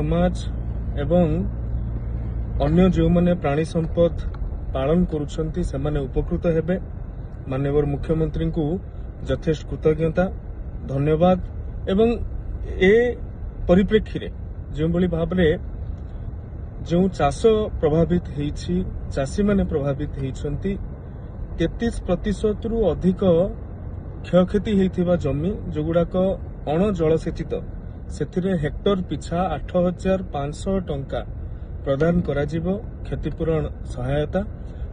समाज एवं अन्य जो माने प्राणी संपद पालन करुछंती से माने उपकृत हेबे। माननीय मुख्यमंत्री को यथेष्ट कृतज्ञता धन्यवाद एवं ए परिप्रेक्षी रे जो भली भाव में जो चाष प्रभावित होईछि चाषी माने प्रभावित होईछंती 33% रु अधिक क्षयक्षति होइथिबा जमी जो गुड़ाक अण जलसेचित से हेक्टर पिछा 8,500 टंका प्रदान करा जिवो क्षतिपूरण सहायता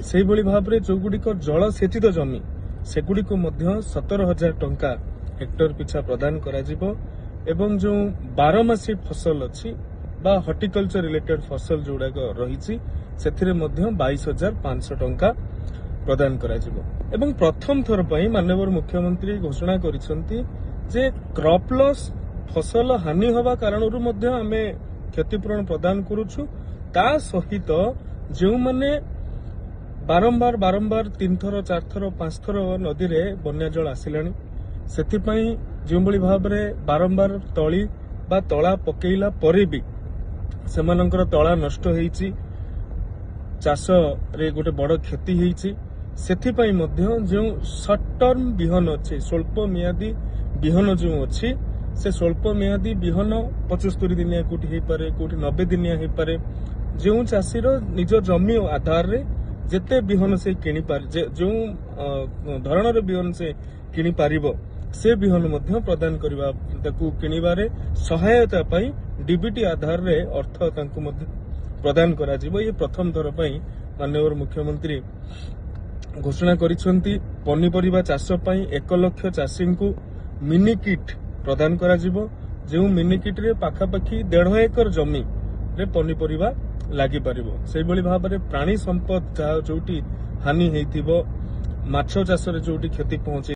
से भली भाव में जो गुड़िक जलसेचित जमी सेगुड़िक 17,000 टंका हेक्टर पिछा प्रदान करा जिवो एवं जो 12 फसल अच्छी बा हॉर्टिकल्चर रिलेटेड फसल जोड़ाक रही से 22,500 टंका प्रदान करा जिवो। एवं प्रथम थर पर माननीय मुख्यमंत्री घोषणा करिसंती जे क्रॉप लॉस फसल हानि हवा कारणरू मध्य आमे क्षतिपूरण प्रदान करूछु ता सहित जो माने बारंबार 3 थर 4 थर 5 थर नदी रे बन्या जल आसिलानी सेथिपई जो भली भाव में बारंबार तली बा तला पकेइला परे भी सेमानंकर तला नष्ट होईची चाष रे गोटे बड़ क्षति होईची सेथिपई मध्य जो शॉर्ट टर्म बिहन अच्छे स्वल्प मियादी बिहन जो अच्छी से स्वल्प मियादी बिहन 75 दिनिया कोठी हे पारे कोठी 90 दिनिया हे पारे जो चाषीर निज जमी आधार रे जेते बिहन से किनि पारे जो धरणर बिहन से किनि पारिबो से बिहन मध्य प्रदान करबा ताकू किनिबारे सहायता पाई डीबीटी आधार रे अर्थ तांकू मध्य प्रदान करा जिवो। ये प्रथम थर पई माननीय मुख्यमंत्री घोषणा करिसंती पनीपरिबा चाष पई 1 लाख चाषी को मिनी किट प्रदान करा जिवो जो मिनी किट रे पाखापाखी 1.5 एकर जमी रे पनीपरिबा लागि पारिबो। से भली भाव में प्राणी संपद जोटी हानि हेइथिबो माछ चाष रे जोटी क्षति पहुंचे